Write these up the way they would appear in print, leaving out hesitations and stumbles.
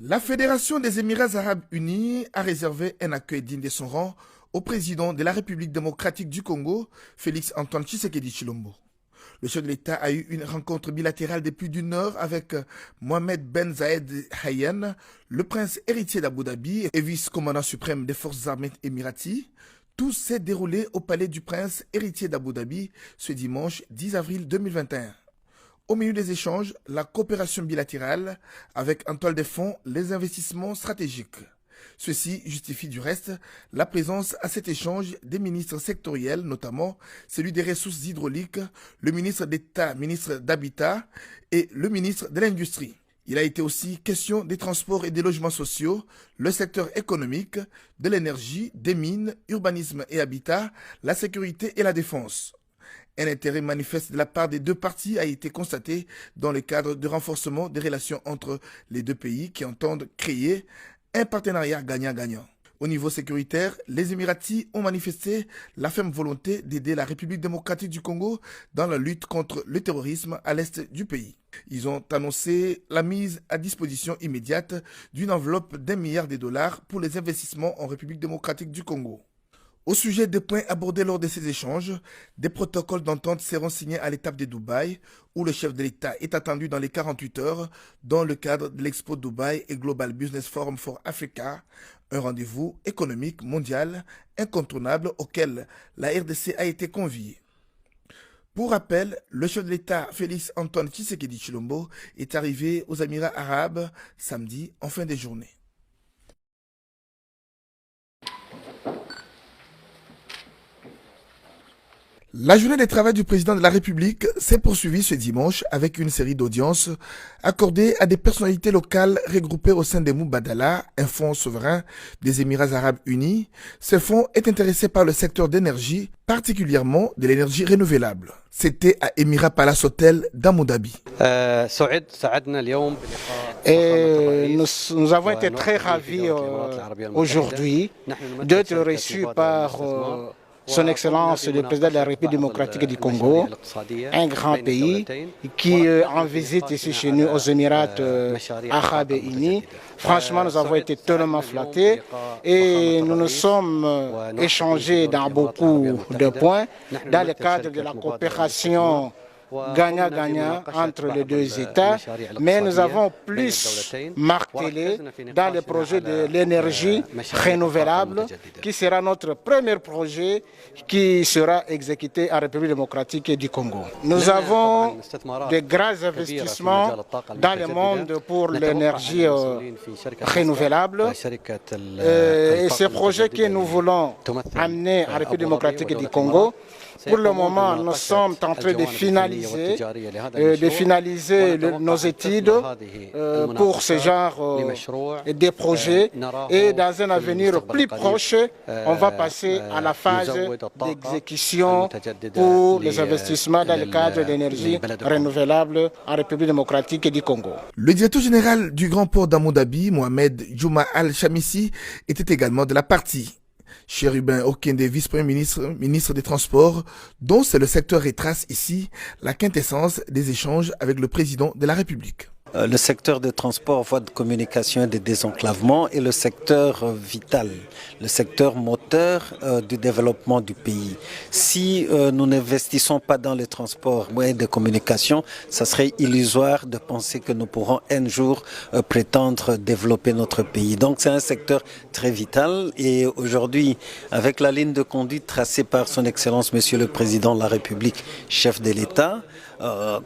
La Fédération des Émirats Arabes Unis a réservé un accueil digne de son rang au président de la République démocratique du Congo, Félix Antoine Tshisekedi Tshilombo. Le chef de l'État a eu une rencontre bilatérale de plus d'une heure avec Mohamed Ben Zayed Hayyan, le prince héritier d'Abu Dhabi et vice-commandant suprême des forces armées émiraties. Tout s'est déroulé au palais du prince héritier d'Abu Dhabi ce dimanche 10 avril 2021. Au milieu des échanges, la coopération bilatérale avec en toile de fond les investissements stratégiques. Ceci justifie du reste la présence à cet échange des ministres sectoriels, notamment celui des ressources hydrauliques, le ministre d'État, ministre d'Habitat et le ministre de l'Industrie. Il a été aussi question des transports et des logements sociaux, le secteur économique, de l'énergie, des mines, urbanisme et habitat, la sécurité et la défense. Un intérêt manifeste de la part des deux parties a été constaté dans le cadre du renforcement des relations entre les deux pays qui entendent créer un partenariat gagnant-gagnant. Au niveau sécuritaire, les Émiratis ont manifesté la ferme volonté d'aider la République démocratique du Congo dans la lutte contre le terrorisme à l'est du pays. Ils ont annoncé la mise à disposition immédiate d'une enveloppe d'1 milliard de dollars pour les investissements en République démocratique du Congo. Au sujet des points abordés lors de ces échanges, des protocoles d'entente seront signés à l'étape de Dubaï, où le chef de l'État est attendu dans les 48 heures dans le cadre de l'Expo Dubaï et Global Business Forum for Africa, un rendez-vous économique mondial incontournable auquel la RDC a été conviée. Pour rappel, le chef de l'État Félix Antoine Tshisekedi Tshilombo est arrivé aux Émirats arabes samedi en fin de journée. La journée de travail du président de la République s'est poursuivie ce dimanche avec une série d'audiences accordées à des personnalités locales regroupées au sein de Mubadala, un fonds souverain des Émirats Arabes Unis. Ce fonds est intéressé par le secteur d'énergie, particulièrement de l'énergie renouvelable. C'était à Émirat Palace Hotel d'Abu Dhabi. Et nous avons été très ravis aujourd'hui d'être reçus par Son Excellence le Président de la République démocratique du Congo, un grand pays qui est en visite ici chez nous aux Émirats Arabes Unis. Franchement, nous avons été tellement flattés et nous nous sommes échangés dans beaucoup de points dans le cadre de la coopération gagnant-gagnant entre les deux États, mais nous avons plus martelé dans le projet de l'énergie renouvelable, qui sera notre premier projet qui sera exécuté en République démocratique du Congo. Nous avons de grands investissements dans le monde pour l'énergie renouvelable et ce projet que nous voulons amener en République démocratique du Congo, pour le moment, nous sommes en train de finaliser nos études pour ce genre de projets et dans un avenir plus proche, on va passer à la phase d'exécution pour les investissements dans le cadre d'énergie renouvelable en République démocratique du Congo. Le directeur général du Grand Port d'Abu Dhabi, Mohamed Juma Al-Chamissi, était également de la partie. Chérubin Okende, vice-premier ministre des Transports, dont c'est le secteur retrace ici la quintessence des échanges avec le président de la République. Le secteur des transports, voies de communication et de désenclavement est le secteur vital, le secteur moteur du développement du pays. Si nous n'investissons pas dans les transports, moyens de communication, ça serait illusoire de penser que nous pourrons un jour prétendre développer notre pays. Donc c'est un secteur très vital et aujourd'hui, avec la ligne de conduite tracée par son Excellence Monsieur le Président de la République, chef de l'État,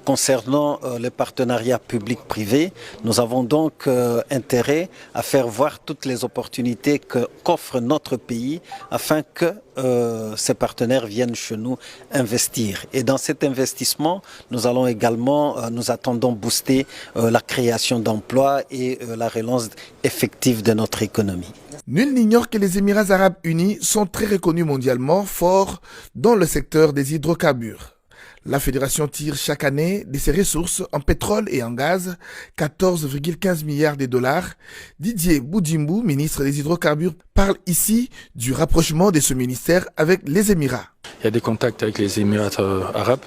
concernant le partenariat public-privé, nous avons donc intérêt à faire voir toutes les opportunités qu'offre notre pays afin que ces partenaires viennent chez nous investir. Et dans cet investissement, nous allons également, nous attendons booster la création d'emplois et la relance effective de notre économie. Nul n'ignore que les Émirats Arabes Unis sont très reconnus mondialement, forts dans le secteur des hydrocarbures. La fédération tire chaque année de ses ressources en pétrole et en gaz 14,15 milliards de dollars. Didier Boudjimbou, ministre des hydrocarbures, parle ici du rapprochement de ce ministère avec les Émirats. Il y a des contacts avec les Émirats arabes.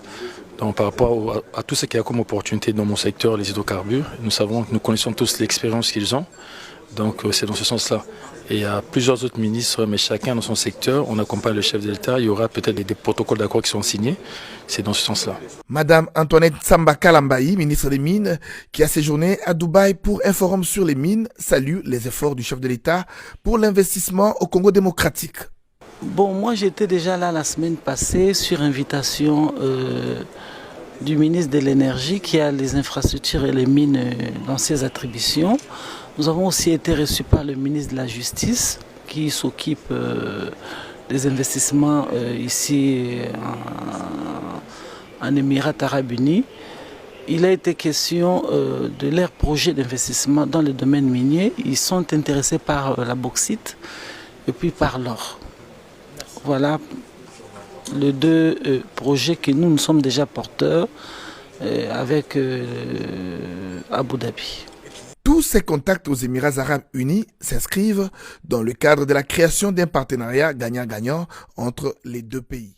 Donc, par rapport à tout ce qu'il y a comme opportunité dans mon secteur, les hydrocarbures, nous connaissons tous l'expérience qu'ils ont. Donc c'est dans ce sens-là. Et il y a plusieurs autres ministres, mais chacun dans son secteur, on accompagne le chef de l'État. Il y aura peut-être des protocoles d'accord qui sont signés. C'est dans ce sens-là. Madame Antoinette Samba Kalambayi, ministre des Mines, qui a séjourné à Dubaï pour un forum sur les mines, salue les efforts du chef de l'État pour l'investissement au Congo démocratique. Bon, moi j'étais déjà là la semaine passée sur invitation du ministre de l'Énergie qui a les infrastructures et les mines dans ses attributions. Nous avons aussi été reçus par le ministre de la Justice qui s'occupe des investissements ici en Émirats Arabes Unis. Il a été question de leur projet d'investissement dans le domaine minier. Ils sont intéressés par la bauxite et puis par l'or. Voilà les deux projets que nous sommes déjà porteurs avec Abu Dhabi. Tous ces contacts aux Émirats Arabes Unis s'inscrivent dans le cadre de la création d'un partenariat gagnant-gagnant entre les deux pays.